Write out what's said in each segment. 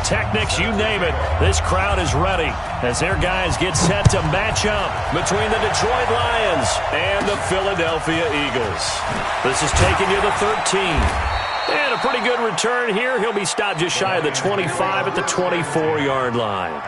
pyrotechnics, you name it. This crowd is ready as their guys get set to match up between the Detroit Lions and the Philadelphia Eagles. This is taking you to 13. And a pretty good return here. He'll be stopped just shy of the 25 at the 24-yard line.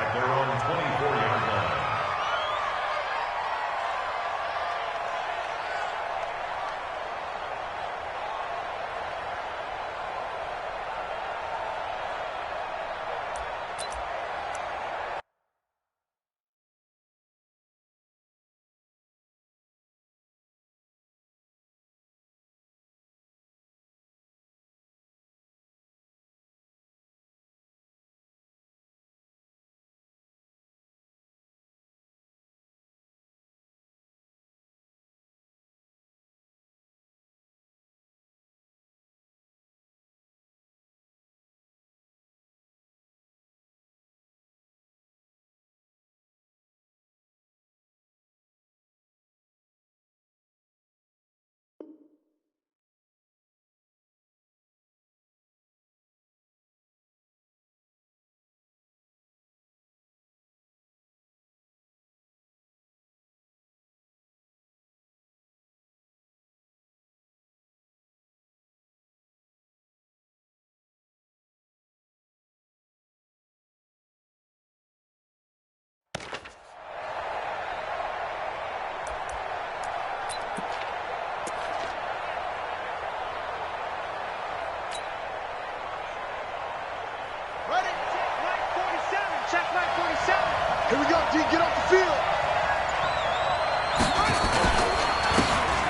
Here we go, D. Get off the field.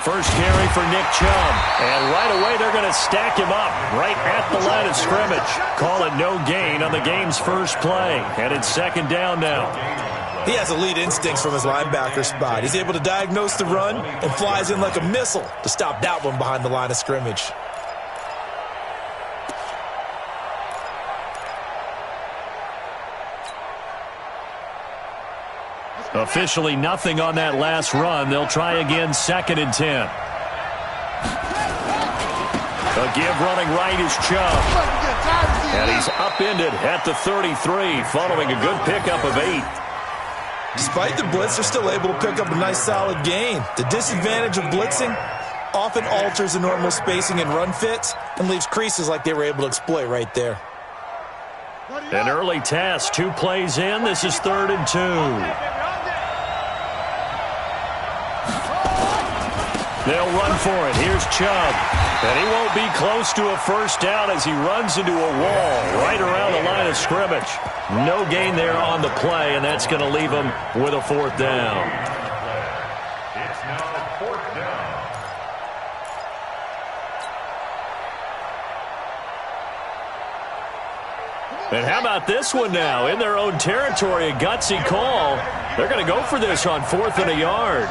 First carry for Nick Chubb. And right away, they're going to stack him up right at the line of scrimmage. Call it no gain on the game's first play. And it's second down now. He has elite instincts from his linebacker spot. He's able to diagnose the run and flies in like a missile to stop that one behind the line of scrimmage. Officially nothing on that last run. They'll try again, second and 10. A give running right is Chubb. And he's upended at the 33 following a good pickup of 8. Despite the blitz, they're still able to pick up a nice solid gain. The disadvantage of blitzing often alters the normal spacing and run fits and leaves creases like they were able to exploit right there. An early test, 2 plays in. This is 3rd and 2. They'll run for it. Here's Chubb. And he won't be close to a first down as he runs into a wall right around the line of scrimmage. No gain there on the play, and that's going to leave him with a 4th down. It's now 4th down. And how about this one now? In their own territory, a gutsy call. They're going to go for this on 4th and a yard.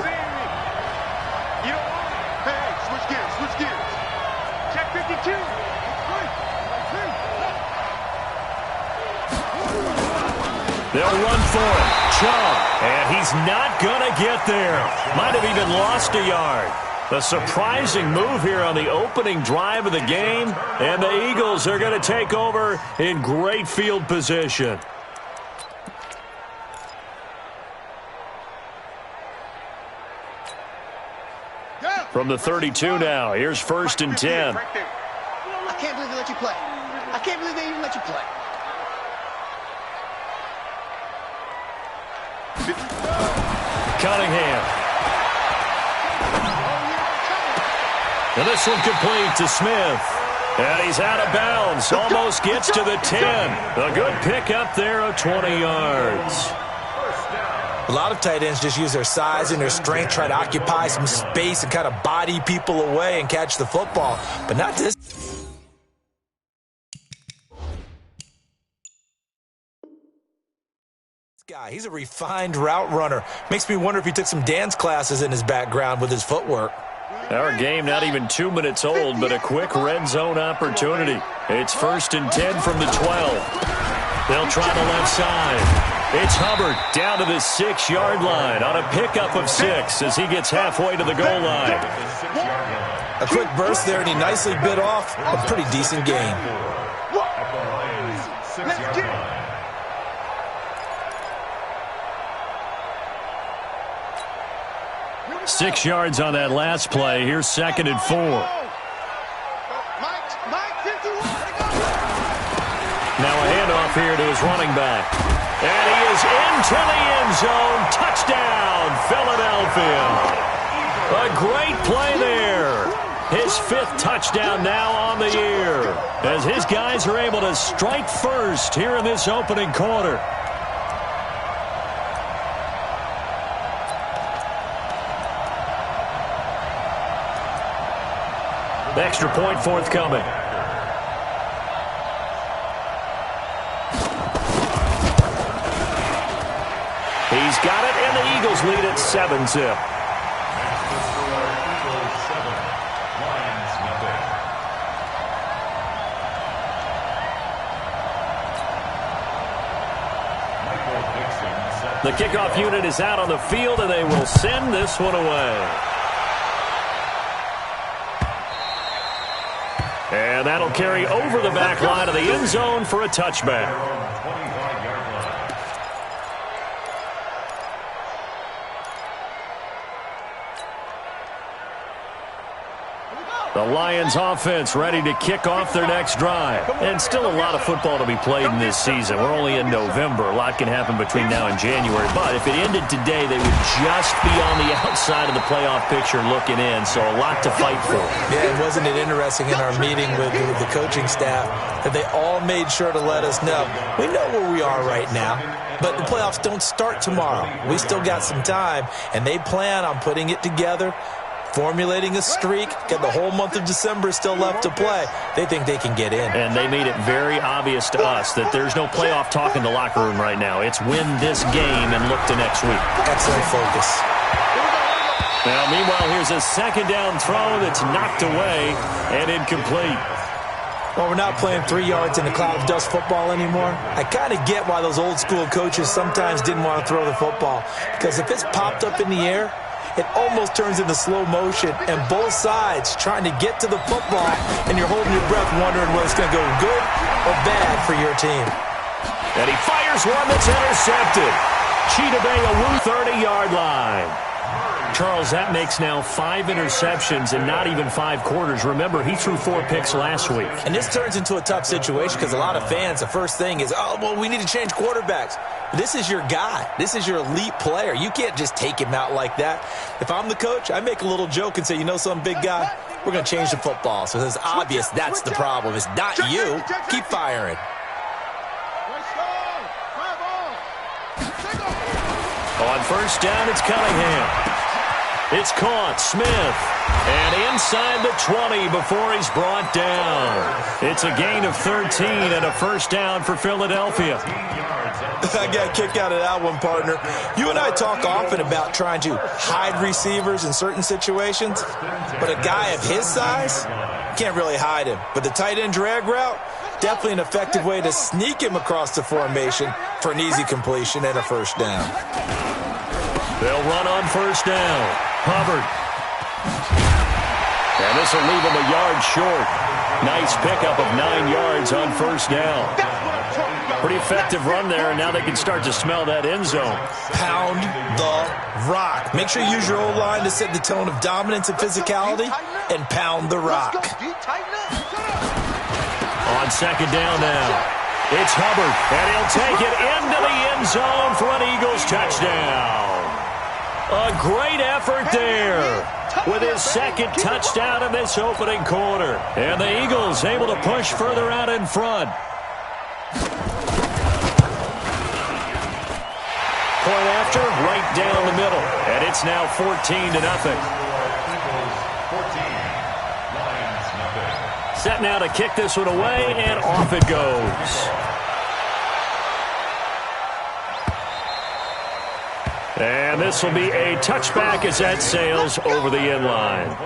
They'll run for it. Chubb. And he's not going to get there. Might have even lost a yard. A surprising move here on the opening drive of the game. And the Eagles are going to take over in great field position. From the 32 now, here's 1st and 10. I can't believe they let you play. I can't believe they even let you play. Cunningham. And this one complete to Smith. And he's out of bounds. Almost gets to the 10. A good pickup there of 20 yards. A lot of tight ends just use their size and their strength, try to occupy some space and kind of body people away and catch the football. But not this. Guy, he's a refined route runner. Makes me wonder if he took some dance classes in his background with his footwork. Our game not even 2 minutes old, but a quick red zone opportunity. It's 1st and 10 from the 12. They'll try the left side. It's Hubbard down to the 6-yard line on a pickup of 6 as he gets halfway to the goal line. A quick burst there, and he nicely bit off a pretty decent gain. 26-yard line. Six yards on that last play. Here's 2nd and 4. Now a handoff here to his running back. And he is into the end zone. Touchdown, Philadelphia. A great play there. His 5th touchdown now on the year, as his guys are able to strike first here in this opening quarter. The extra point forthcoming. He's got it, and the Eagles lead at 7-zip. The kickoff unit is out on the field, and they will send this one away. And that'll carry over the back line of the end zone for a touchback. The Lions offense ready to kick off their next drive. And still a lot of football to be played in this season. We're only in November. A lot can happen between now and January. But if it ended today, they would just be on the outside of the playoff picture looking in. So a lot to fight for. Yeah, and wasn't it interesting in our meeting with the coaching staff that they all made sure to let us know, we know where we are right now, but the playoffs don't start tomorrow. We still got some time, and they plan on putting it together, formulating a streak. Got the whole month of December still left to play. They think they can get in. And they made it very obvious to us that there's no playoff talk in the locker room right now. It's win this game and look to next week. Excellent focus. Now, meanwhile, here's a 2nd down throw that's knocked away and incomplete. Well, we're not playing 3 yards in a cloud of dust football anymore. I kind of get why those old school coaches sometimes didn't want to throw the football. Because if it's popped up in the air, it almost turns into slow motion, and both sides trying to get to the football, and you're holding your breath wondering whether it's going to go good or bad for your team. And he fires one that's intercepted. Cheetah Bay, a woo 30-yard line. Charles, that makes now 5 interceptions in not even 5 quarters. Remember, he threw 4 picks last week. And this turns into a tough situation because a lot of fans, the first thing is, oh, well, we need to change quarterbacks. This is your guy. This is your elite player. You can't just take him out like that. If I'm the coach, I make a little joke and say, you know something, big guy? We're going to change the football. So it's obvious that's the problem. It's not you. Keep firing. On 1st down, it's Cunningham. It's caught. Smith. And inside the 20 before he's brought down. It's a gain of 13 and a 1st down for Philadelphia. I got a kick out of that one, partner. You and I talk often about trying to hide receivers in certain situations, but a guy of his size can't really hide him. But the tight end drag route, definitely an effective way to sneak him across the formation for an easy completion and a 1st down. They'll run on 1st down. Hubbard. And this will leave him a yard short. Nice pickup of 9 yards on 1st down. Pretty effective run there, and now they can start to smell that end zone. Pound the rock. Make sure you use your O-line to set the tone of dominance and physicality, and pound the rock. On 2nd down now, it's Hubbard, and he'll take it into the end zone for an Eagles touchdown. A great effort there with his 2nd touchdown in this opening quarter. And the Eagles able to push further out in front. Point after, right down the middle. And it's now 14-0. Set now to kick this one away, and off it goes. And this will be a touchback as that sails over the end line.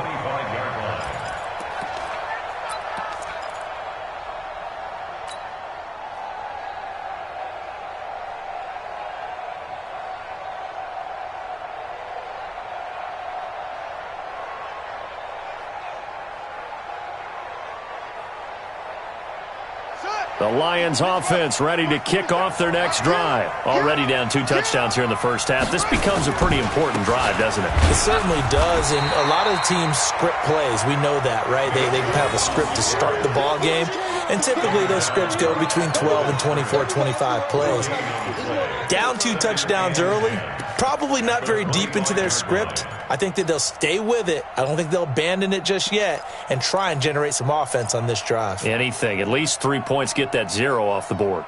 The Lions offense ready to kick off their next drive. Already down 2 touchdowns here in the first half. This becomes a pretty important drive, doesn't it? It certainly does, and a lot of the teams script plays. We know that, right? They have a script to start the ball game, and typically those scripts go between 12 and 24, 25 plays. Down 2 touchdowns early, probably not very deep into their script. I think that they'll stay with it. I don't think they'll abandon it just yet and try and generate some offense on this drive. Anything. At least 3 points, get that 0 off the board.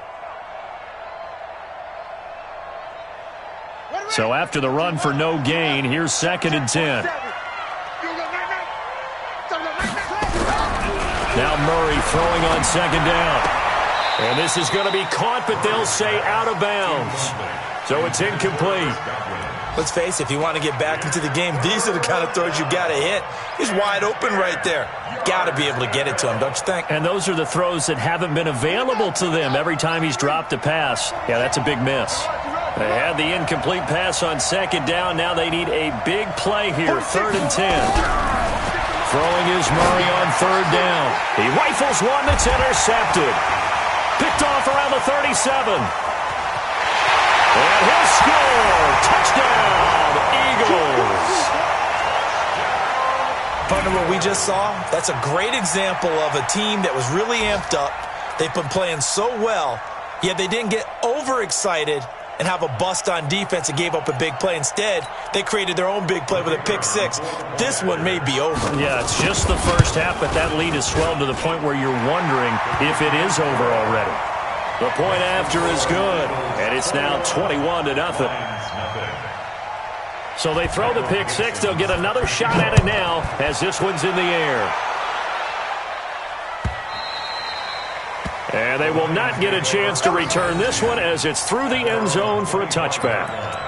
So after the run for no gain, here's 2nd and 10. Now Murray throwing on 2nd down. And this is going to be caught, but they'll say out of bounds. So it's incomplete. Let's face it, if you want to get back into the game, these are the kind of throws you got to hit. He's wide open right there. Got to be able to get it to him, don't you think? And those are the throws that haven't been available to them every time he's dropped a pass. Yeah, that's a big miss. They had the incomplete pass on 2nd down. Now they need a big play here, 3rd and 10. Throwing is Murray on 3rd down. He rifles one that's intercepted. Picked off around the 37. And he'll score! Touchdown, Eagles! Partner, what we just saw, that's a great example of a team that was really amped up. They've been playing so well, yet they didn't get overexcited and have a bust on defense and gave up a big play. Instead, they created their own big play with a pick 6. This one may be over. Yeah, it's just the first half, but that lead has swelled to the point where you're wondering if it is over already. The point after is good, and it's now 21-0. So they throw the pick 6. They'll get another shot at it now as this one's in the air. And they will not get a chance to return this one as it's through the end zone for a touchback.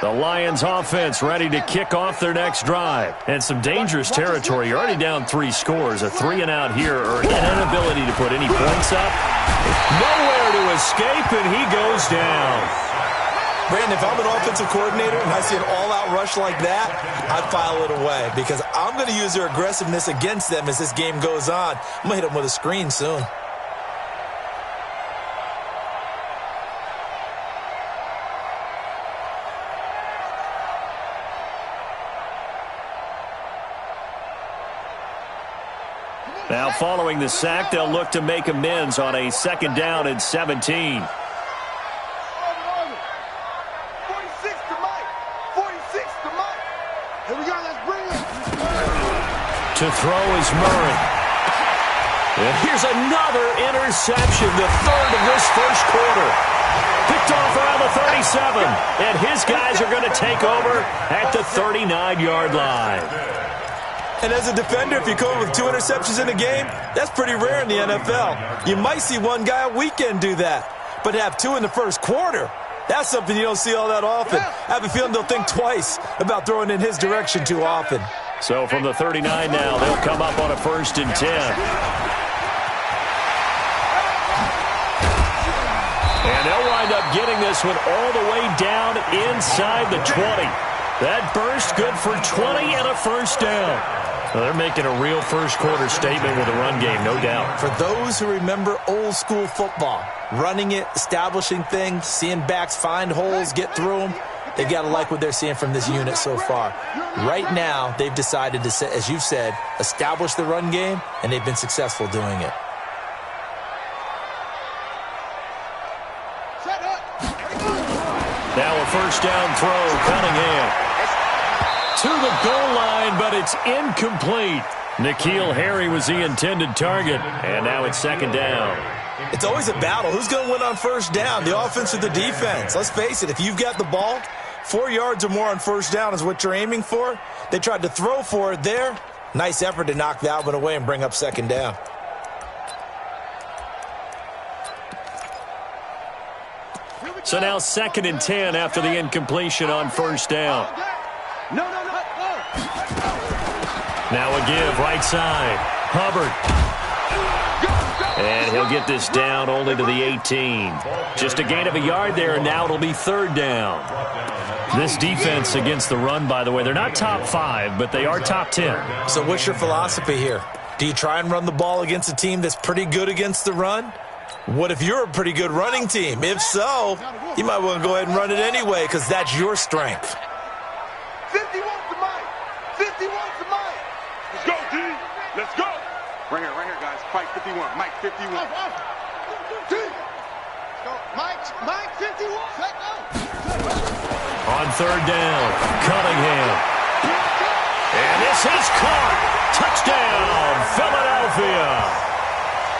The Lions offense ready to kick off their next drive. And some dangerous territory. You're already down 3 scores. A 3-and-out here or an inability to put any points up. Nowhere to escape, and he goes down. Brandon, if I'm an offensive coordinator and I see an all-out rush like that, I'd file it away because I'm going to use their aggressiveness against them as this game goes on. I'm going to hit them with a screen soon. Now following the sack, they'll look to make amends on a 2nd down and 17. 46 to Mike. 46 to Mike. Here we go. Let's bring it. To throw is Murray. And here's another interception, the 3rd of this first quarter. Picked off around the 37. And his guys are going to take over at the 39-yard line. And as a defender, if you come with 2 interceptions in a game, that's pretty rare in the NFL. You might see one guy a weekend do that, but to have 2 in the first quarter, that's something you don't see all that often. I have a feeling they'll think twice about throwing in his direction too often. So from the 39 now, they'll come up on a 1st and 10. And they'll wind up getting this one all the way down inside the 20. That burst good for 20 and a 1st down. Well, they're making a real first quarter statement with a run game, no doubt. For those who remember old school football, running it, establishing things, seeing backs find holes, get through them, they've got to like what they're seeing from this unit so far. Right now, they've decided to, as you've said, establish the run game, and they've been successful doing it. Now a 1st down throw, Cunningham. To the goal line, but it's incomplete. N'Keal Harry was the intended target, and now it's 2nd down. It's always a battle. Who's going to win on 1st down, the offense or the defense? Let's face it, if you've got the ball, 4 yards or more on 1st down is what you're aiming for. They tried to throw for it there. Nice effort to knock that one away and bring up 2nd down. So now 2nd and 10 after the incompletion on 1st down. No. Now a give right side. Hubbard. And he'll get this down only to the 18. Just a gain of a yard there, and now it'll be third down. This defense against the run, by the way, they're not top 5, but they are top 10. So what's your philosophy here? Do you try and run the ball against a team that's pretty good against the run? What if you're a pretty good running team? If so, you might want to go ahead and run it anyway because that's your strength. 51 to Mike. 51 to Mike. Let's go, D. Let's go. Right here, guys. Fight 51. Mike, 51. D. Let's go. Mike, 51. Let go. On third down, Cunningham. And this is caught. Touchdown, Philadelphia.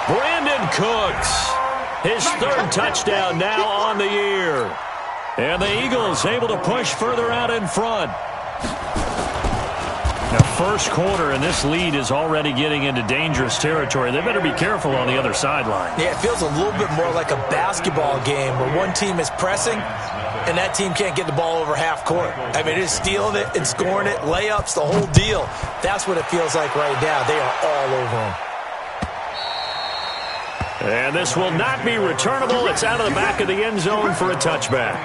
Brandon Cooks, his third touchdown now on the year. And the Eagles able to push further out in front. Now, first quarter, and this lead is already getting into dangerous territory. They better be careful on the other sideline. Yeah, it feels a little bit more like a basketball game where one team is pressing and that team can't get the ball over half court. I mean, it's stealing it and scoring it, layups, the whole deal. That's what it feels like right now. They are all over them. And this will not be returnable. It's out of the back of the end zone for a touchback.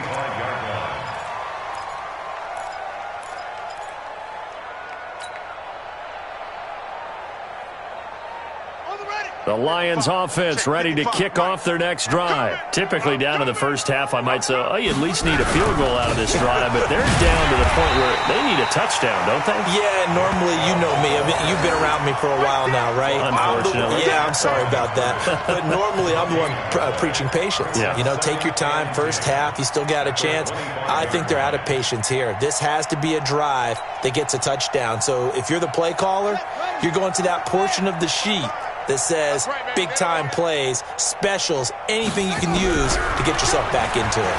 The Lions offense ready to kick off their next drive. Typically down to the first half, I might say, oh, you at least need a field goal out of this drive, but they're down to the point where they need a touchdown, don't they? Yeah, normally, you know me. I mean, you've been around me for a while now, right? Unfortunately. I'm sorry about that. But normally, I'm the one preaching patience. Yeah. You know, take your time, first half, you still got a chance. I think they're out of patience here. This has to be a drive that gets a touchdown. So if you're the play caller, you're going to that portion of the sheet that says big-time plays, specials, anything you can use to get yourself back into it.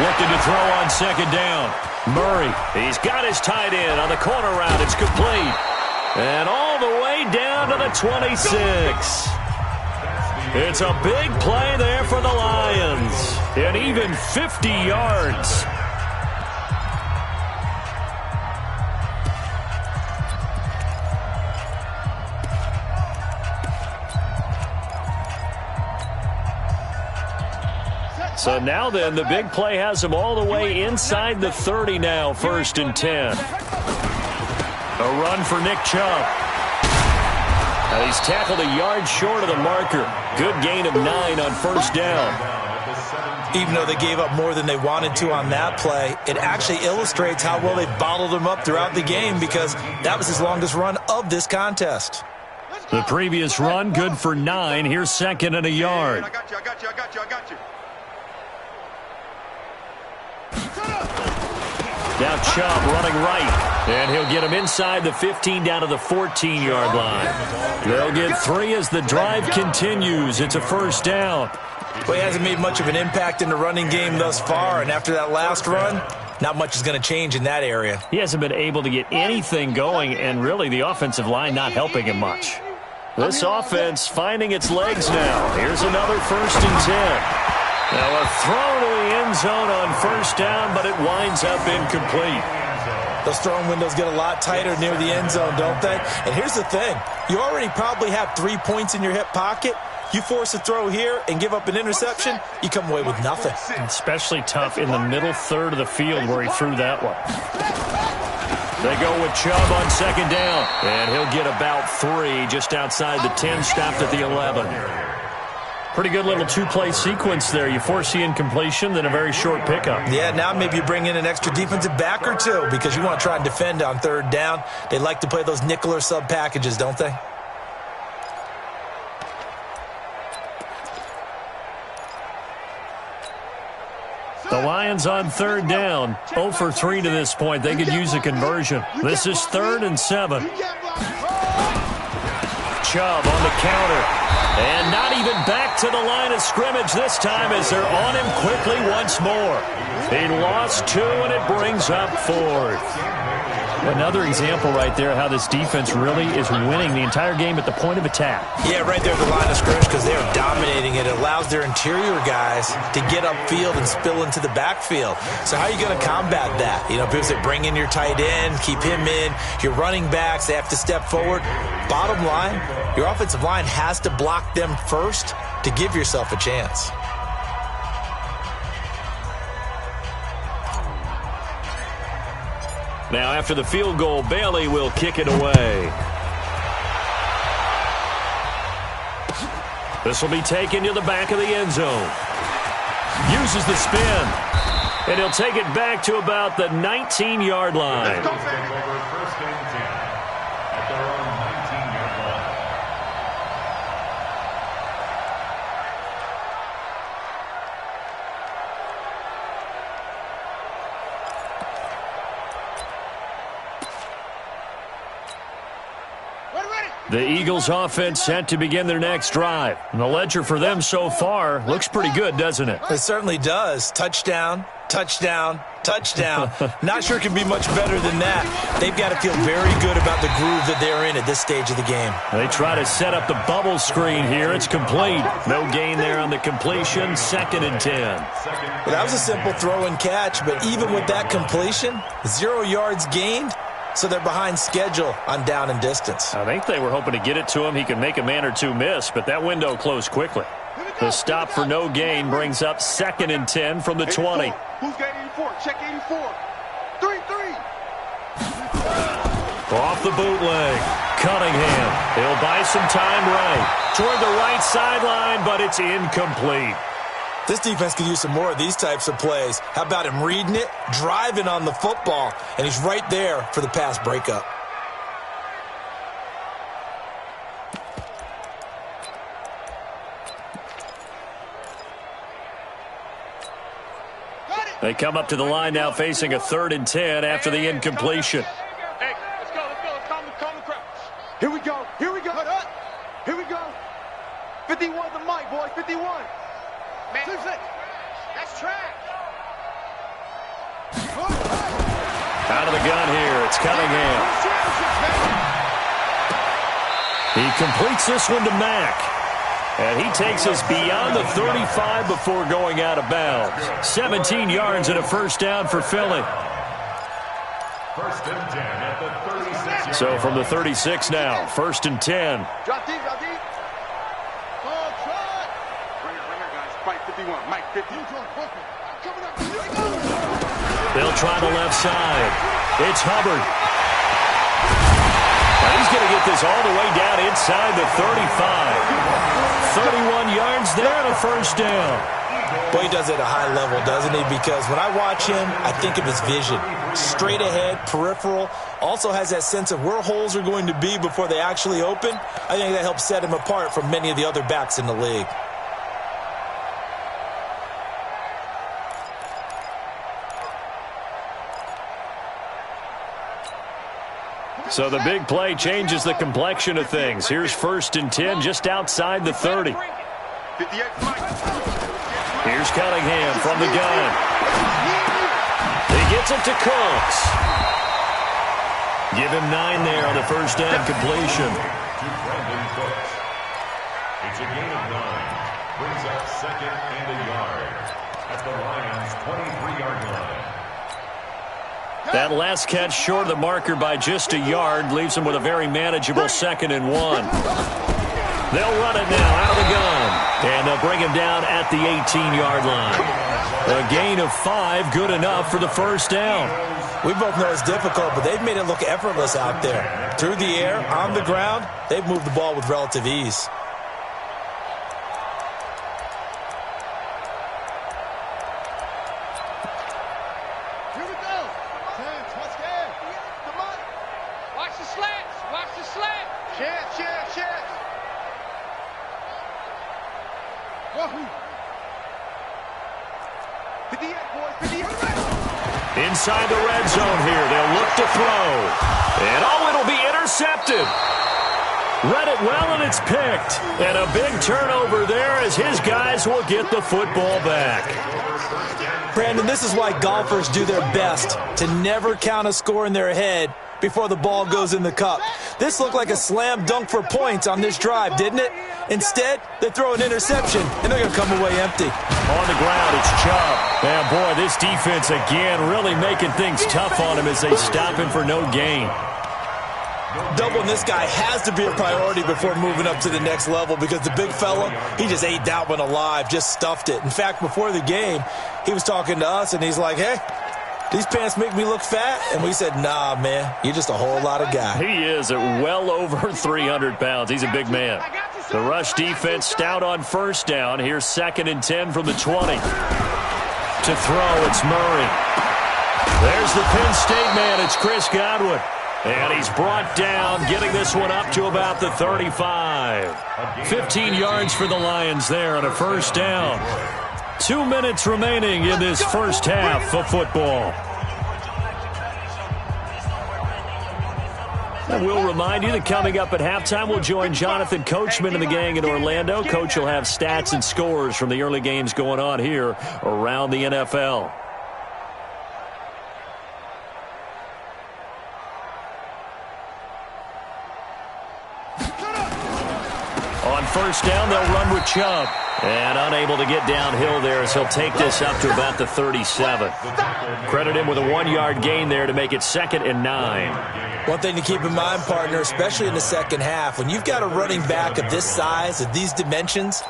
Looking to throw on second down. Murray, he's got his tight end on the corner route. It's complete. And all the way down to the 26. It's a big play there for the Lions. And even 50 yards. So now then, the big play has him all the way inside the 30 now, 1st and 10. A run for Nick Chubb. Now he's tackled a yard short of the marker. Good gain of 9 on first down. Even though they gave up more than they wanted to on that play, it actually illustrates how well they bottled him up throughout the game because that was his longest run of this contest. The previous run, good for 9. Here's 2nd and a yard. I got you. Now Chubb running right, and he'll get him inside the 15 down to the 14-yard line. They'll get 3 as the drive continues. It's a first down. Well, he hasn't made much of an impact in the running game thus far, and after that last run, not much is going to change in that area. He hasn't been able to get anything going, and really the offensive line not helping him much. This offense finding its legs now. Here's another 1st and 10. Now a throw to the end zone on first down, but it winds up incomplete. Those throwing windows get a lot tighter near the end zone, don't they? And here's the thing. You already probably have 3 points in your hip pocket. You force a throw here and give up an interception, you come away with nothing. Especially tough in the middle third of the field where he threw that one. They go with Chubb on second down, and he'll get about 3 just outside the 10, stopped at the 11. Pretty good little 2-play sequence there. You force the incompletion, then a very short pickup. Yeah, now maybe you bring in an extra defensive back or 2 because you want to try and defend on third down. They like to play those nickel or sub packages, don't they? The Lions on third down, 0 for 3 to this point. They could use a conversion. This is 3rd and 7. Chubb on the counter. And not even back to the line of scrimmage this time as they're on him quickly once more. He lost 2, and it brings up 4th. Another example right there how this defense really is winning the entire game at the point of attack. Yeah, right there at the line of scrimmage because they are dominating it. It allows their interior guys to get upfield and spill into the backfield. So how are you going to combat that? You know, people say bring in your tight end, keep him in. Your running backs, they have to step forward. Bottom line, your offensive line has to block them first to give yourself a chance. Now, after the field goal, Bailey will kick it away. This will be taken to the back of the end zone. Uses the spin. And he'll take it back to about the 19-yard line. Take over first and 10 at their own 19-yard line. The Eagles offense set to begin their next drive. And the ledger for them so far looks pretty good, doesn't it? It certainly does. Touchdown, touchdown, touchdown. Not sure it can be much better than that. They've got to feel very good about the groove that they're in at this stage of the game. They try to set up the bubble screen here. It's complete. No gain there on the completion. 2nd and 10. Well, that was a simple throw and catch, but even with that completion, 0 yards gained. So they're behind schedule on down and distance. I think they were hoping to get it to him. He could make a man or two miss, but that window closed quickly. The stop for no gain brings up 2nd and 10 from the 20. Who's got 84? Check 84. 3-3. Off the bootleg. Cunningham. He'll buy some time right. Toward the right sideline, but it's incomplete. This defense could use some more of these types of plays. How about him reading it, driving on the football, and he's right there for the pass breakup. They come up to the line now facing a 3rd and 10 after the incompletion. Hey, let's go. Let's calm the crowd. Here we go. Here we go. Here we go. 51 the mic, boys. 51. Man, that's track. Out of the gun here, it's Cunningham. He completes this one to Mack. And he takes us beyond the 35 before going out of bounds. 17 yards and a first down for Philly. First and 10 at the 36. So from the 36 now, 1st and 10. Drop deep, drop deep. Mike 51, Mike 50. They'll try the left side. It's Hubbard. Now he's going to get this all the way down inside the 35. 31 yards there and a first down. Boy, he does it at a high level, doesn't he? Because when I watch him, I think of his vision. Straight ahead, peripheral. Also has that sense of where holes are going to be before they actually open. I think that helps set him apart from many of the other backs in the league. So the big play changes the complexion of things. Here's 1st and 10 just outside the 30. 58 Mike. Here's Cunningham from the gun. He gets it to Cooks. Give him 9 there on the first down completion. It's a gain of 9. Brings up 2nd and a yard at the Lions' 23-yard line. That last catch short of the marker by just a yard leaves him with a very manageable 2nd and 1. They'll run it now out of the gun. And they'll bring him down at the 18-yard line. A gain of 5, good enough for the first down. We both know it's difficult, but they've made it look effortless out there. Through the air, on the ground, they've moved the ball with relative ease. Here we go. Let's go. Come on. Watch the slants. Watch the slant. Chance. Wahoo. 58, boys. 58. Inside the red zone here. They'll look to throw. And it'll be intercepted. Read it well, and it's picked. And a big turnover there as his guys will get the football back. Brandon, this is why golfers do their best to never count a score in their head before the ball goes in the cup. This looked like a slam dunk for points on this drive, didn't it? Instead, they throw an interception, and they're going to come away empty. On the ground, it's Chubb. Man, boy, this defense again really making things tough on him as they stop him for no gain. Doubling this guy has to be a priority before moving up to the next level because the big fella, he just ate that one alive, just stuffed it. In fact, before the game, he was talking to us, and he's like, hey, these pants make me look fat? And we said, nah, man, you're just a whole lot of guy. He is at well over 300 pounds. He's a big man. The rush defense stout on first down. Here's 2nd and 10 from the 20. To throw, it's Murray. There's the Penn State man. It's Chris Godwin. And he's brought down, getting this one up to about the 35. 15 yards for the Lions there on a first down. 2 minutes remaining in this first half of football. And we'll remind you that coming up at halftime, we'll join Jonathan Coachman and the gang in Orlando. Coach will have stats and scores from the early games going on here around the NFL. On first down, they'll run with Chubb. And unable to get downhill there as he'll take this up to about the 37. Credit him with a 1-yard gain there to make it 2nd and 9. One thing to keep in mind, partner, especially in the second half, when you've got a running back of this size, of these dimensions,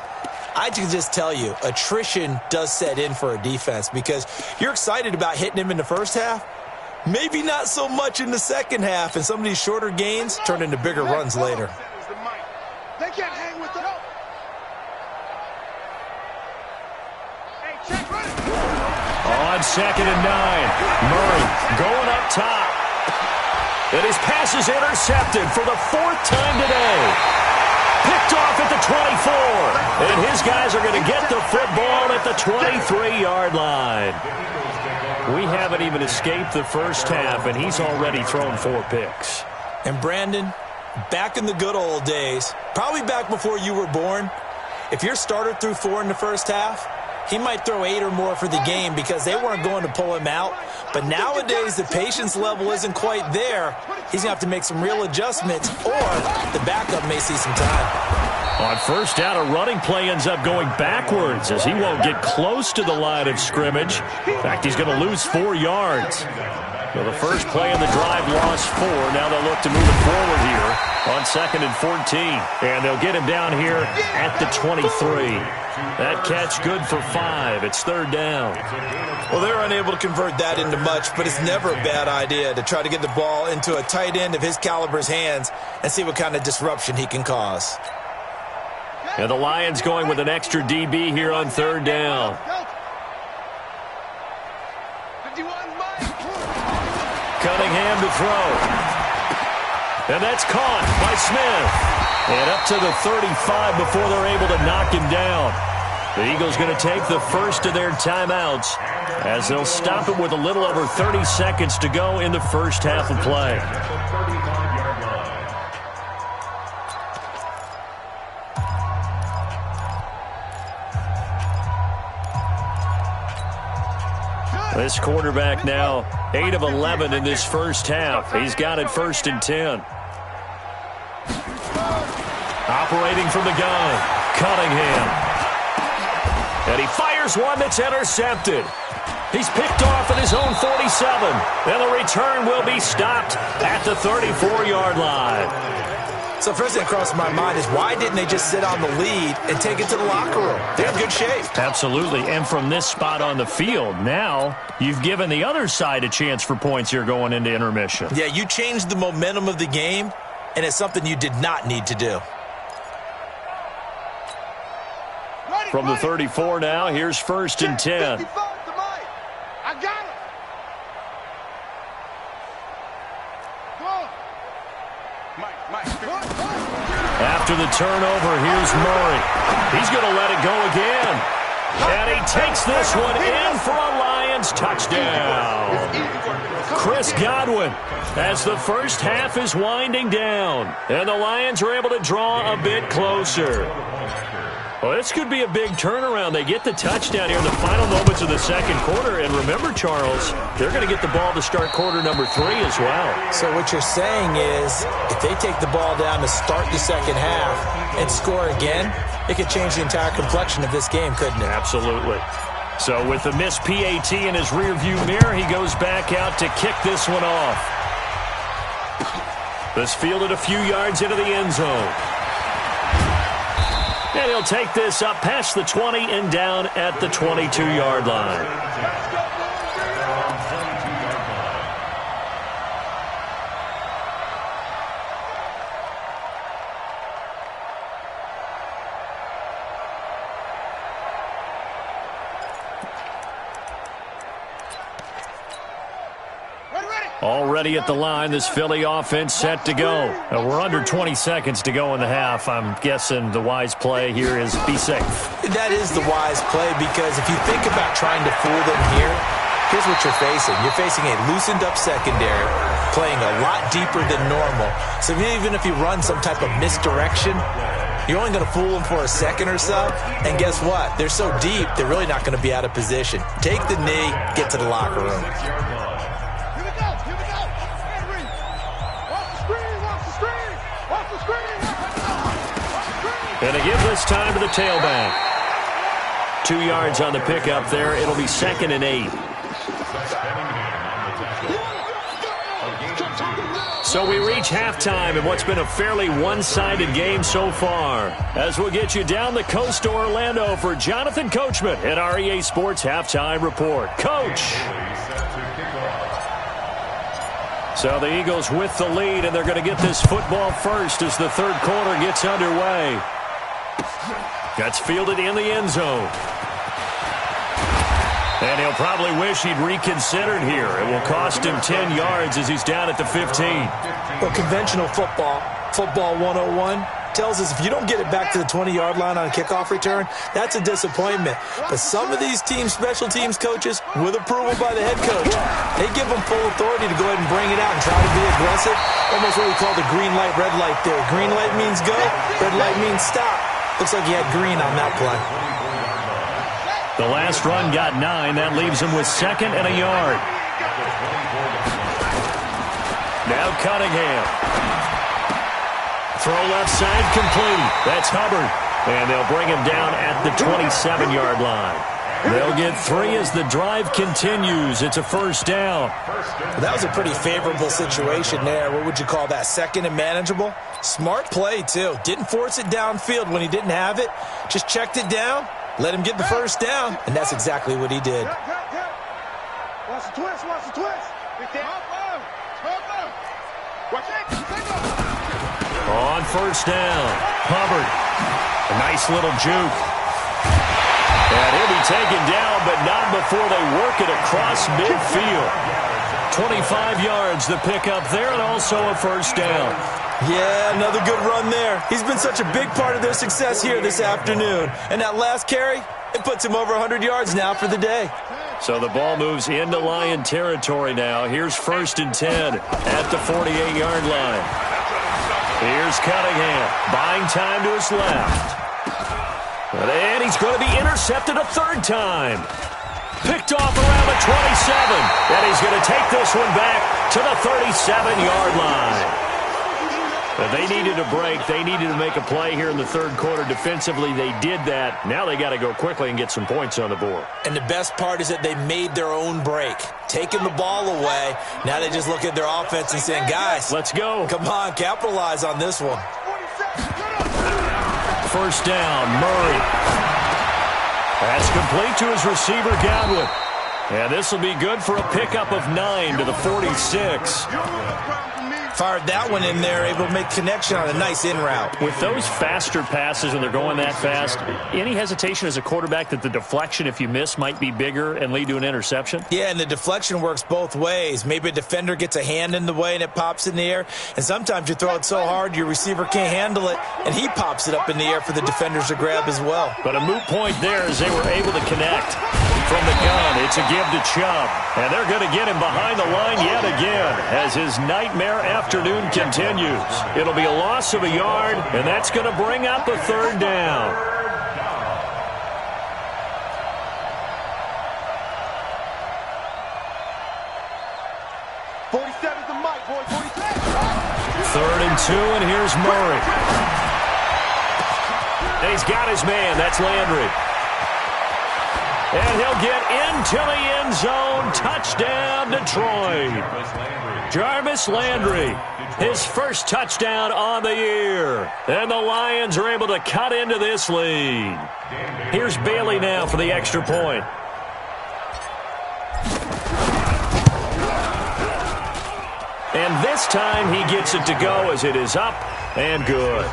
I can just tell you, attrition does set in for a defense because you're excited about hitting him in the first half. Maybe not so much in the second half, and some of these shorter gains turn into bigger runs later. They can't hang with them. On 2nd and 9, Murray going up top. And his pass is intercepted for the 4th time today. Picked off at the 24. And his guys are going to get the football at the 23-yard line. We haven't even escaped the first half, and he's already thrown 4 picks. And Brandon, back in the good old days, probably back before you were born, if your starter threw 4 in the first half, he might throw 8 or more for the game because they weren't going to pull him out. But nowadays, the patience level isn't quite there. He's going to have to make some real adjustments, or the backup may see some time. On first down, a running play ends up going backwards as he won't get close to the line of scrimmage. In fact, he's going to lose 4 yards. Well, the first play in the drive lost 4. Now they'll look to move it forward here on 2nd and 14. And they'll get him down here at the 23. That catch good for 5. It's 3rd down. Well, they're unable to convert that into much, but it's never a bad idea to try to get the ball into a tight end of his caliber's hands and see what kind of disruption he can cause. And the Lions going with an extra DB here on 3rd down. Cunningham to throw. And that's caught by Smith. And up to the 35 before they're able to knock him down. The Eagles going to take the first of their timeouts as they'll stop it with a little over 30 seconds to go in the first half of play. This quarterback now 8 of 11 in this first half. He's got it 1st and 10. Operating from the gun, Cunningham. And he fires one that's intercepted. He's picked off at his own 47. And the return will be stopped at the 34-yard line. So first thing that crossed my mind is why didn't they just sit on the lead and take it to the locker room? They're in good shape. Absolutely. And from this spot on the field, now you've given the other side a chance for points here going into intermission. Yeah, you changed the momentum of the game, and it's something you did not need to do. From the 34 now, here's 1st and 10. I got him. After the turnover, here's Murray. He's going to let it go again. And he takes this one in for a Lions touchdown. Chris Godwin as the first half is winding down. And the Lions are able to draw a bit closer. Well, this could be a big turnaround. They get the touchdown here in the final moments of the second quarter. And remember, Charles, they're going to get the ball to start quarter number 3 as well. So what you're saying is if they take the ball down to start the second half and score again, it could change the entire complexion of this game, couldn't it? Absolutely. So with the missed PAT in his rearview mirror, he goes back out to kick this one off. This fielded a few yards into the end zone. And he'll take this up past the 20 and down at the 22-yard line. Already at the line, this Philly offense set to go. We're under 20 seconds to go in the half. I'm guessing the wise play here is be safe. That is the wise play because if you think about trying to fool them here, here's what you're facing. You're facing a loosened up secondary, playing a lot deeper than normal. So even if you run some type of misdirection, you're only going to fool them for a second or so. And guess what? They're so deep, they're really not going to be out of position. Take the knee, get to the locker room. And they give this time to the tailback. 2 yards on the pickup there. It'll be 2nd and 8. So we reach halftime in what's been a fairly one-sided game so far. As we'll get you down the coast to Orlando for Jonathan Coachman at our EA Sports Halftime Report. Coach! So the Eagles with the lead, and they're going to get this football first as the third quarter gets underway. That's fielded in the end zone. And he'll probably wish he'd reconsidered here. It will cost him 10 yards as he's down at the 15. Well, conventional football 101, tells us if you don't get it back to the 20-yard line on a kickoff return, that's a disappointment. But some of these special teams coaches, with approval by the head coach, they give them full authority to go ahead and bring it out and try to be aggressive. Almost what we call the green light, red light theory. Green light means go, red light means stop. Looks like he had green on that play. The last run got 9. That leaves him with 2nd and a yard. Now Cunningham. Throw left side complete. That's Hubbard. And they'll bring him down at the 27-yard line. They'll get 3 as the drive continues. It's a first down. That was a pretty favorable situation there. What would you call that? 2nd and manageable? Smart play, too. Didn't force it downfield when he didn't have it. Just checked it down, let him get the first down, and that's exactly what he did. Watch the twist, watch the twist. On first down, Hubbard. A nice little juke. And he'll be taken down, but not before they work it across midfield. 25 yards the pickup there, and also a first down. Yeah, another good run there. He's been such a big part of their success here this afternoon. And that last carry, it puts him over 100 yards now for the day. So the ball moves into Lion territory now. Here's 1st and 10 at the 48-yard line. Here's Cunningham, buying time to his left. And he's going to be intercepted a 3rd time. Picked off around the 27. And he's going to take this one back to the 37-yard line. But they needed a break. They needed to make a play here in the third quarter. Defensively, they did that. Now they got to go quickly and get some points on the board. And the best part is that they made their own break. Taking the ball away. Now they just look at their offense and saying, guys, let's go. Come on, capitalize on this one. First down, Murray. That's complete to his receiver, Godwin. And this will be good for a pickup of 9 to the 46. Fired that one in there, able to make connection on a nice in route. With those faster passes when they're going that fast, any hesitation as a quarterback that the deflection, if you miss, might be bigger and lead to an interception? Yeah, and the deflection works both ways. Maybe a defender gets a hand in the way and it pops in the air, and sometimes you throw it so hard your receiver can't handle it, and he pops it up in the air for the defenders to grab as well. But a moot point there as they were able to connect. From the gun, it's a give to Chubb. And they're going to get him behind the line yet again as his nightmare afternoon continues. It'll be a loss of a yard, and that's going to bring up a 3rd down. 47's the mic, boy. 47. 3rd and 2, and here's Murray. And he's got his man. That's Landry. And he'll get into the end zone. Touchdown, Detroit. Jarvis Landry, his first touchdown on the year. And the Lions are able to cut into this lead. Here's Bailey now for the extra point. And this time he gets it to go as it is up and good.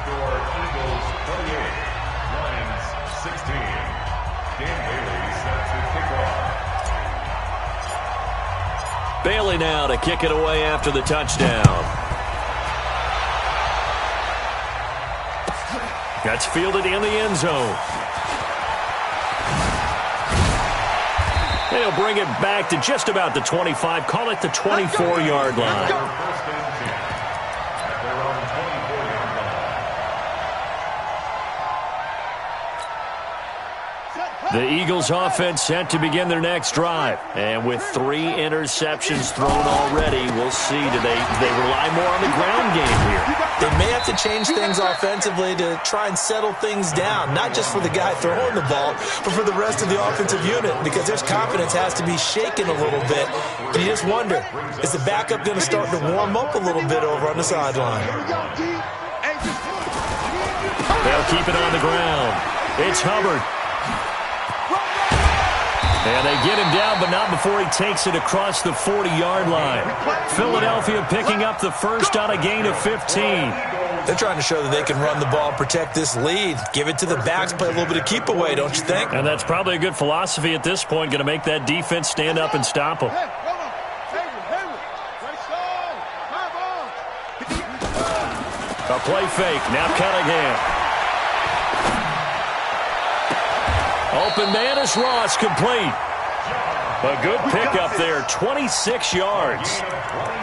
Bailey now to kick it away after the touchdown. That's fielded in the end zone. They'll bring it back to just about the 25. Call it the 24-yard line. The Eagles offense set to begin their next drive. And with 3 interceptions thrown already, we'll see. Do they rely more on the ground game here? They may have to change things offensively to try and settle things down, not just for the guy throwing the ball, but for the rest of the offensive unit, because their confidence has to be shaken a little bit. And you just wonder, is the backup going to start to warm up a little bit over on the sideline? They'll keep it on the ground. It's Hubbard. And they get him down, but not before he takes it across the 40-yard line. Philadelphia picking up the first on a gain of 15. They're trying to show that they can run the ball, protect this lead. Give it to the backs, play a little bit of keep away, don't you think? And that's probably a good philosophy at this point, going to make that defense stand up and stop them. A play fake, now Cunningham. Open man is Ross, complete. A good pickup there, 26 yards.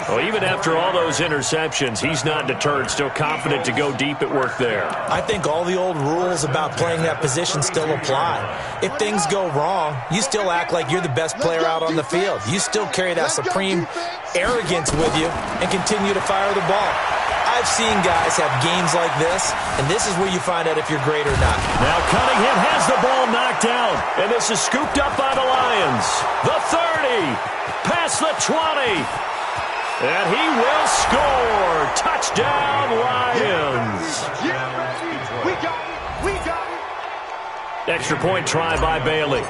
Well, even after all those interceptions, he's not deterred, still confident to go deep at work there. I think all the old rules about playing that position still apply. If things go wrong, you still act like you're the best player out on the field. You still carry that supreme arrogance with you and continue to fire the ball. I've seen guys have games like this, and this is where you find out if you're great or not. Now Cunningham has the ball knocked down, and this is scooped up by the Lions. The 30, past the 20, and he will score. Touchdown, Lions. We got it. We got it. Extra point try by Bailey.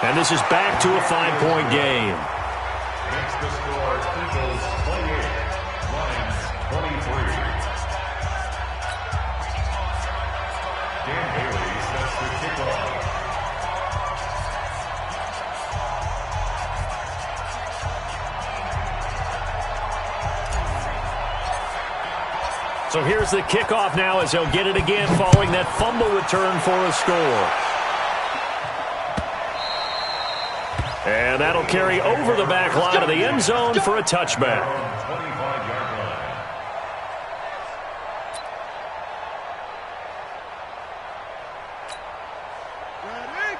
And this is back to a 5-point game. Makes the score Eagles 28, Lions 23. Dan Bailey sets the kickoff. So here's the kickoff now as he'll get it again following that fumble return for a score. And that'll carry over the back line of the end zone for a touchback. 25-yard line.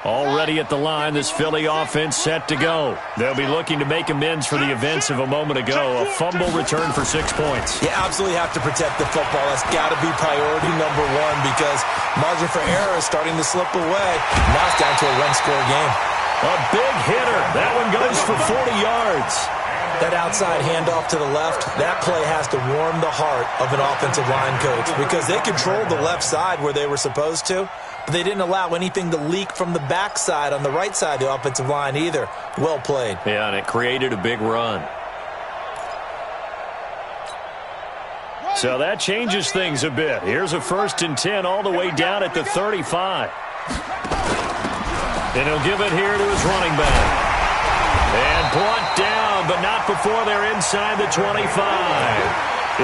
Already at the line, this Philly offense set to go. They'll be looking to make amends for the events of a moment ago. A fumble return for 6 points. You absolutely have to protect the football. That's got to be priority number one because margin for error is starting to slip away. Now it's down to a one-score game. A big hitter. That one goes for 40 yards. That outside handoff to the left, that play has to warm the heart of an offensive line coach because they controlled the left side where they were supposed to, but they didn't allow anything to leak from the backside on the right side of the offensive line either. Well played. Yeah, and it created a big run. So that changes things a bit. Here's a 1st and 10 all the way down at the 35. And he'll give it here to his running back. And brought down, but not before they're inside the 25.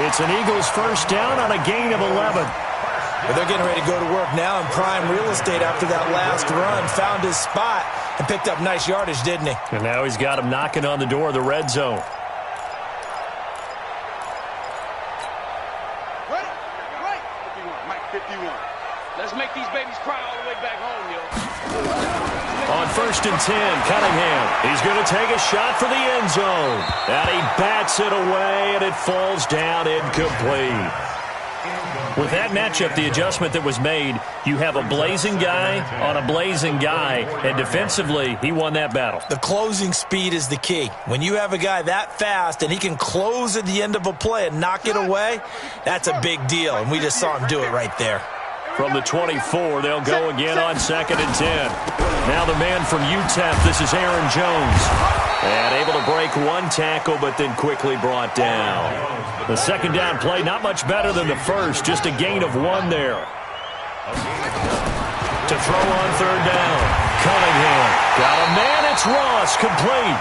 It's an Eagles first down on a gain of 11. But they're getting ready to go to work now in prime real estate after that last run. Found his spot and picked up nice yardage, didn't he? And now he's got him knocking on the door of the red zone. Right. 51, Mike 51. Let's make these babies cry all the way back home, yo. On 1st and 10. Cunningham. He's going to take a shot for the end zone. And he bats it away, and it falls down incomplete. With that matchup, the adjustment that was made, you have a blazing guy on a blazing guy, and defensively, he won that battle. The closing speed is the key. When you have a guy that fast and he can close at the end of a play and knock it away, that's a big deal, and we just saw him do it right there. From the 24, they'll go again on 2nd and 10. Now the man from UTEP, this is Aaron Jones. And able to break one tackle, but then quickly brought down. The second down play, not much better than the first, just a gain of 1 there. To throw on 3rd down, Cunningham. Got a man, it's Ross, complete.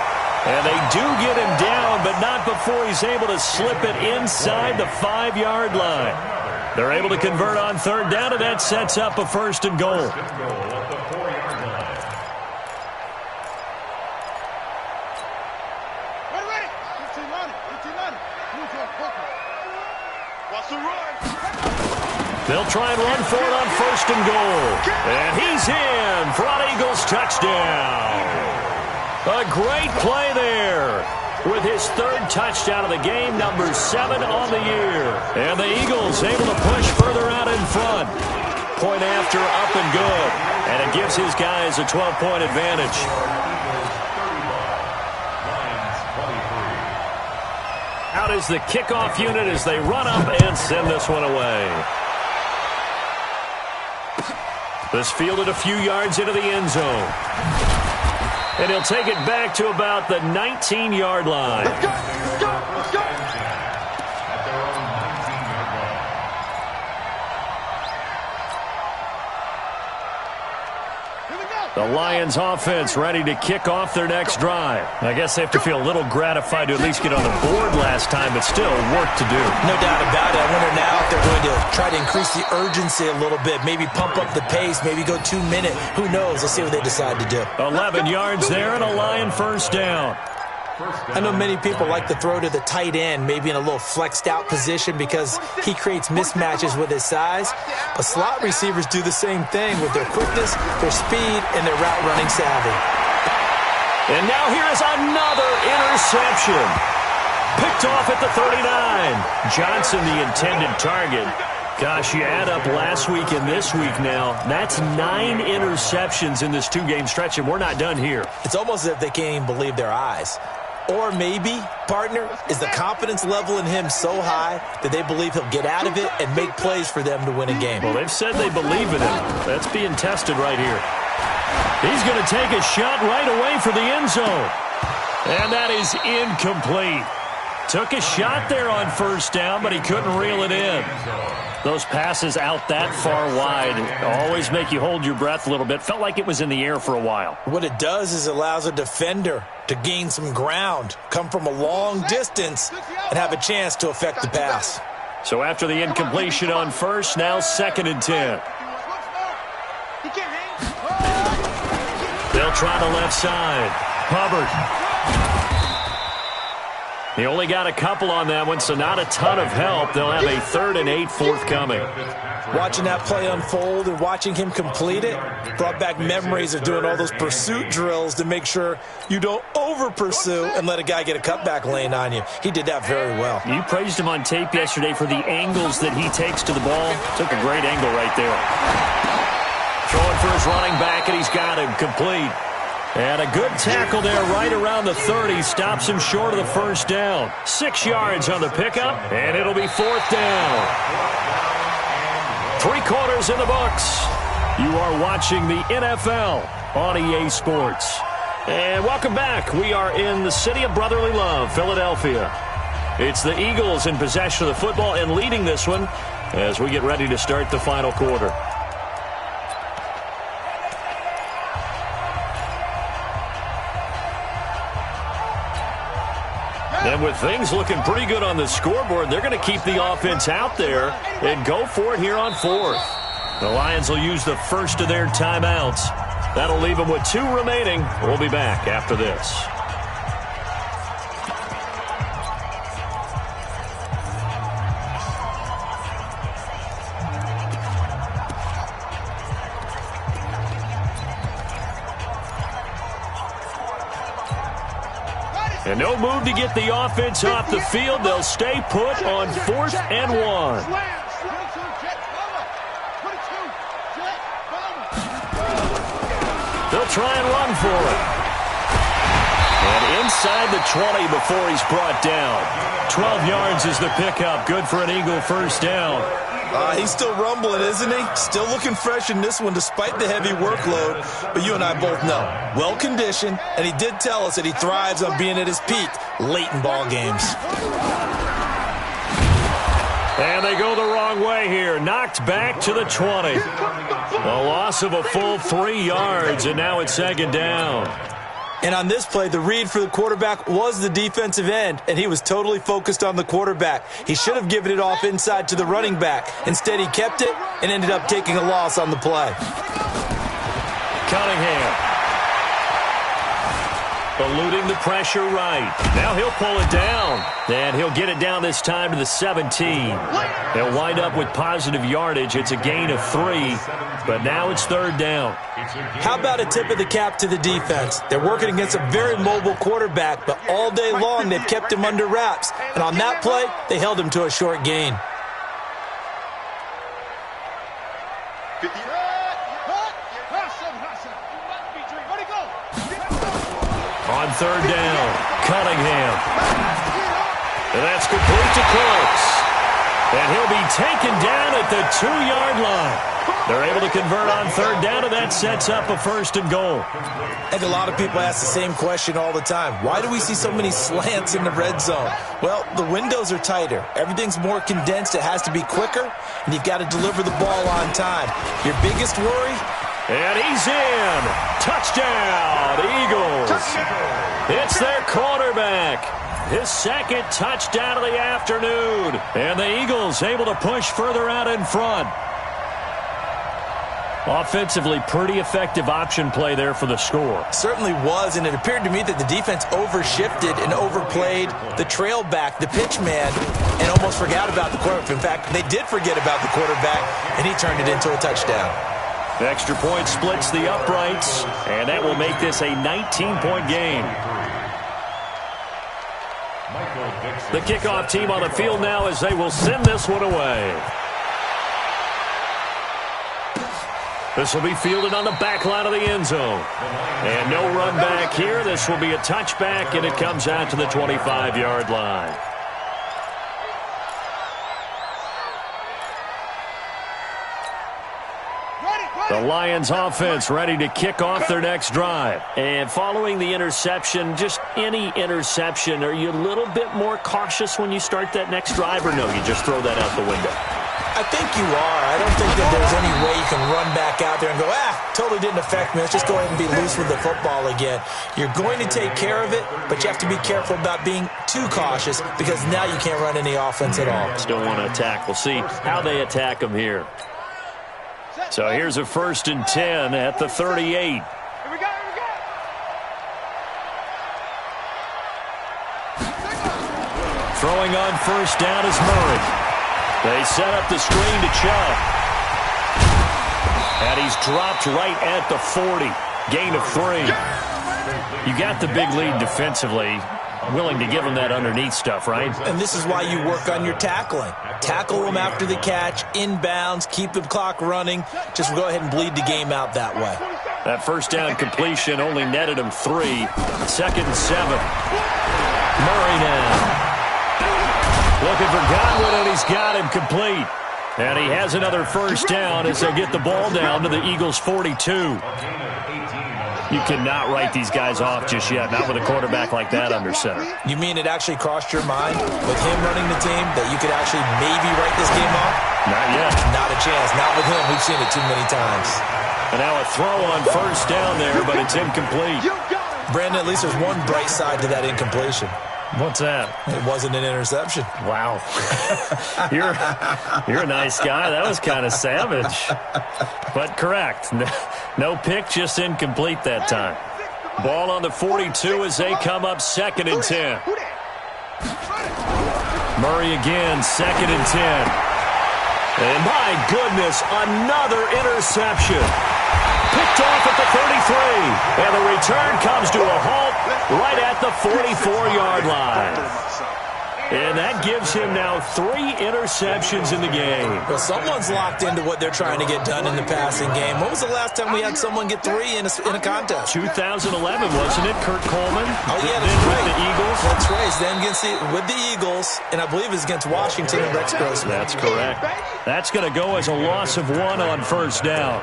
And they do get him down, but not before he's able to slip it inside the 5-yard line. They're able to convert on 3rd down, and that sets up a 1st and goal. They'll try and run for it on 1st and goal. And he's in for an Eagles touchdown. A great play there with his 3rd touchdown of the game, number 7 on the year. And the Eagles able to push further out in front. Point after, up and good. And it gives his guys a 12-point advantage. Out is the kickoff unit as they run up and send this one away. This fielded a few yards into the end zone. And he'll take it back to about the 19-yard line. Let's go, let's go, let's go. The Lions offense ready to kick off their next drive. I guess they have to feel a little gratified to at least get on the board last time, but still work to do. No doubt about it. I wonder now if they're going to try to increase the urgency a little bit, maybe pump up the pace, maybe go 2-minute. Who knows? Let's see what they decide to do. 11 yards there and a Lion 1st down. I know many people like to throw to the tight end, maybe in a little flexed out position because he creates mismatches with his size. But slot receivers do the same thing with their quickness, their speed, and their route running savvy. And now here is another interception. Picked off at the 39. Johnson, the intended target. Gosh, you add up last week and this week now, that's 9 interceptions in this 2-game stretch, and we're not done here. It's almost as if they can't even believe their eyes. Or maybe, partner, is the confidence level in him so high that they believe he'll get out of it and make plays for them to win a game. Well, they've said they believe in him. That's being tested right here. He's going to take a shot right away for the end zone. And that is incomplete. Took a shot there on 1st down, but he couldn't reel it in. Those passes out that far wide always make you hold your breath a little bit. Felt like it was in the air for a while. What it does is it allows a defender to gain some ground, come from a long distance, and have a chance to affect the pass. So after the incompletion on 1st, now 2nd and 10. They'll try the left side. Hubbard. He only got a couple on that one, so not a ton of help. They'll have a 3rd and 8 forthcoming. Watching that play unfold and watching him complete it brought back memories of doing all those pursuit drills to make sure you don't over-pursue and let a guy get a cutback lane on you. He did that very well. You praised him on tape yesterday for the angles that he takes to the ball. Took a great angle right there. Throwing for his running back, and he's got him complete. And a good tackle there right around the 30. Stops him short of the 1st down. 6 yards on the pickup, and it'll be 4th down. 3 quarters in the books. You are watching the NFL on EA Sports. And welcome back. We are in the city of brotherly love, Philadelphia. It's the Eagles in possession of the football and leading this one as we get ready to start the final quarter. And with things looking pretty good on the scoreboard, they're going to keep the offense out there and go for it here on 4th. The Lions will use the first of their timeouts. That'll leave them with 2 remaining. We'll be back after this. And no move to get the offense off the field. They'll stay put on 4th and 1. They'll try and run for it. And inside the 20 before he's brought down. 12 yards is the pickup. Good for an Eagle first down. He's still rumbling, isn't he? Still looking fresh in this one despite the heavy workload. But you and I both know, well-conditioned, and he did tell us that he thrives on being at his peak late in ball games. And they go the wrong way here. Knocked back to the 20. A loss of a full 3 yards, and now it's 2nd down. And on this play, the read for the quarterback was the defensive end, and he was totally focused on the quarterback. He should have given it off inside to the running back. Instead, he kept it and ended up taking a loss on the play. Cunningham. Eluding the pressure right. Now he'll pull it down. And he'll get it down this time to the 17. They'll wind up with positive yardage. It's a gain of 3. But now it's 3rd down. How about a tip of the cap to the defense? They're working against a very mobile quarterback, but all day long they've kept him under wraps. And on that play, they held him to a short gain. On 3rd down, Cunningham. And that's complete to Cooks. And he'll be taken down at the 2-yard line. They're able to convert on 3rd down, and that sets up a 1st and goal. I think a lot of people ask the same question all the time. Why do we see so many slants in the red zone? Well, the windows are tighter. Everything's more condensed. It has to be quicker, and you've got to deliver the ball on time. Your biggest worry? And he's in. Touchdown, Eagles. It's their quarterback. His 2nd touchdown of the afternoon. And the Eagles able to push further out in front. Offensively, pretty effective option play there for the score. Certainly was, and it appeared to me that the defense overshifted and overplayed the trail back, the pitch man, and almost forgot about the quarterback. In fact, they did forget about the quarterback, and he turned it into a touchdown. The extra point splits the uprights, and that will make this a 19-point game. The kickoff team on the field now as they will send this one away. This will be fielded on the back line of the end zone. And no run back here. This will be a touchback, and it comes out to the 25-yard line. The Lions offense ready to kick off their next drive. And following the interception, just any interception, are you a little bit more cautious when you start that next drive, or no, you just throw that out the window? I think you are. I don't think that there's any way you can run back out there and go, totally didn't affect me. Let's just go ahead and be loose with the football again. You're going to take care of it, but you have to be careful about being too cautious because now you can't run any offense at all. Still want to attack. We'll see how they attack them here. So here's a 1st and 10 at the 38. Here we go, Throwing on 1st down is Murray. They set up the screen to Chubb. And he's dropped right at the 40. Gain of 3. You got the big lead defensively. Willing to give him that underneath stuff, right? And this is why you work on your tackling. Tackle them after the catch, inbounds, keep the clock running. Just go ahead and bleed the game out that way. That 1st down completion only netted him 3. 2nd and 7. Murray now. Looking for Godwin, and he's got him complete. And he has another 1st down as they get the ball down to the Eagles' 42. You cannot write these guys off just yet, not with a quarterback like that under center. You mean it actually crossed your mind with him running the team that you could actually maybe write this game off? Not yet. Not a chance. Not with him. We've seen it too many times. And now a throw on 1st down there, but it's incomplete. Brandon, at least there's one bright side to that incompletion. What's that? It wasn't an interception. Wow. You're a nice guy. That was kind of savage. But correct. No pick, just incomplete that time. Ball on the 42 as they come up 2nd and 10. Murray again, 2nd and 10. And my goodness, another interception. Picked off at the 33. And the return comes to a halt right at the 44-yard line. And that gives him now 3 interceptions in the game. Well, someone's locked into what they're trying to get done in the passing game. When was the last time we had someone get 3 in a contest? 2011, wasn't it, Kurt Coleman? Oh, yeah, then that's right. with the Eagles. That's right. Then with the Eagles, and I believe it's against Washington and Rex Grossman. That's correct. That's going to go as a loss of 1 on first down.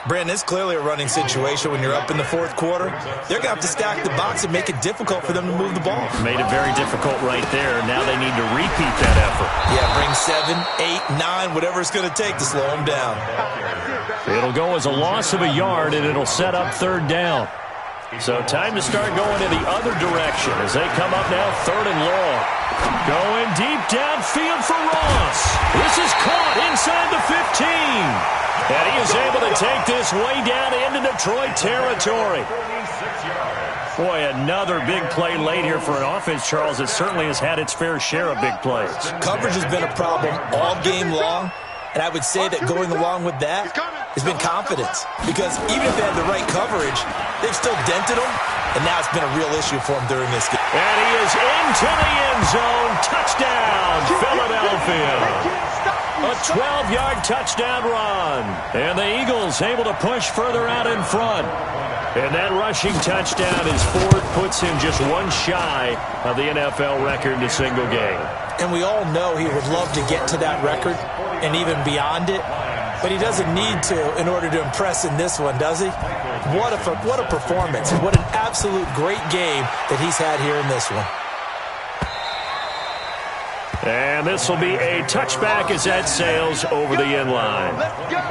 Brandon, it's clearly a running situation when you're up in the fourth quarter. They're going to have to stack the box and make it difficult for them to move the ball. Made it very difficult right there. Now they need to repeat that effort. Yeah, bring 7, 8, 9, whatever it's going to take to slow them down. It'll go as a loss of a yard, and it'll set up third down. So time to start going in the other direction as they come up now third and long. Going deep downfield for Ross. This is caught inside the 15. And he is able to take this way down into Detroit territory. Boy, another big play late here for an offense, Charles. It certainly has had its fair share of big plays. Coverage has been a problem all game long. And I would say that going along with that has been confidence. Because even if they had the right coverage, they've still dented them. And now it's been a real issue for them during this game. And he is into the end zone. Touchdown, Philadelphia. A 12-yard touchdown run. And the Eagles able to push further out in front. And that rushing touchdown is fourth, puts him just 1 shy of the NFL record in a single game. And we all know he would love to get to that record and even beyond it. But he doesn't need to in order to impress in this one, does he? What a performance. What an absolute great game that he's had here in this one. And this will be a touchback as that sails over the end line. Let's go.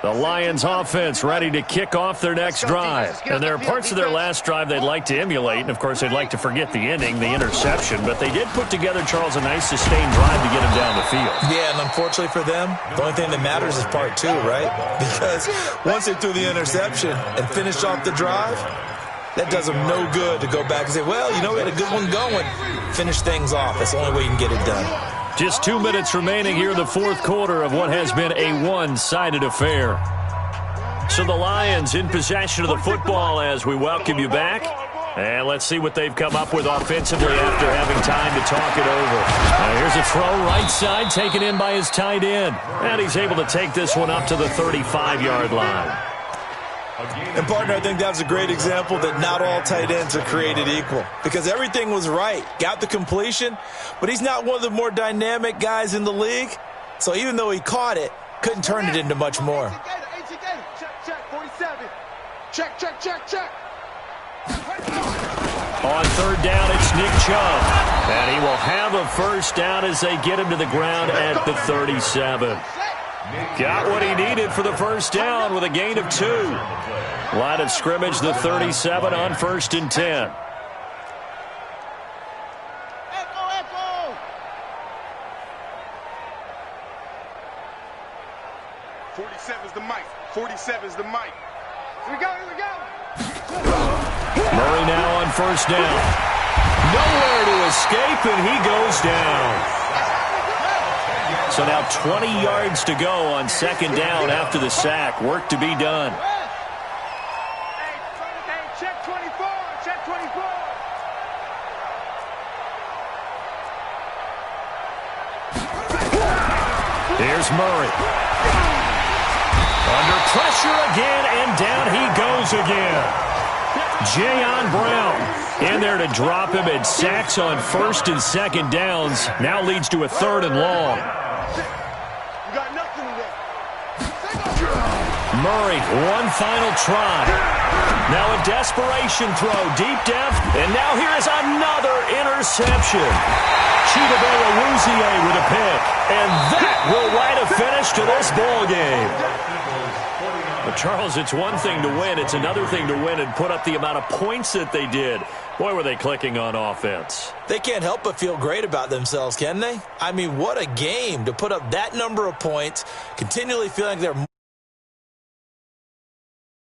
The Lions offense ready to kick off their next drive. And there are parts of their last drive they'd like to emulate. And, of course, they'd like to forget the ending, the interception. But they did put together, Charles, a nice sustained drive to get him down the field. Yeah, and unfortunately for them, the only thing that matters is part 2, right? Because once they threw the interception and finished off the drive, that does them no good to go back and say, well, you know, we had a good one going. Finish things off. That's the only way you can get it done. Just 2 minutes remaining here in the fourth quarter of what has been a one-sided affair. So the Lions in possession of the football as we welcome you back. And let's see what they've come up with offensively after having time to talk it over. Here's a throw right side taken in by his tight end. And he's able to take this one up to the 35-yard line. And, partner, I think that's a great example that not all tight ends are created equal. Because everything was right. Got the completion, but he's not one of the more dynamic guys in the league. So even though he caught it, couldn't turn it into much more. Check, 47. Check. On third down, it's Nick Chubb. And he will have a first down as they get him to the ground at the 37. Got what he needed for the first down with a gain of 2. Line of scrimmage, the 37 on 1st and 10. Echo. 47's the mic. 47's the mic. Here we go. Murray now on first down. Nowhere to escape, and he goes down. So now 20 yards to go on second down after the sack. Work to be done. Hey, check 24. Here's Murray. Under pressure again, and down he goes again. Jayon Brown in there to drop him, and sacks on first and second downs. Now leads to a third and long. Murray, one final try. Now a desperation throw deep down, and now here is another interception. Chidobe Awuzie with a pick, and that will write a finish to this ball game. But Charles, it's one thing to win. It's another thing to win and put up the amount of points that they did. Boy, were they clicking on offense. They can't help but feel great about themselves, can they? I mean, what a game to put up that number of points, continually feeling like they're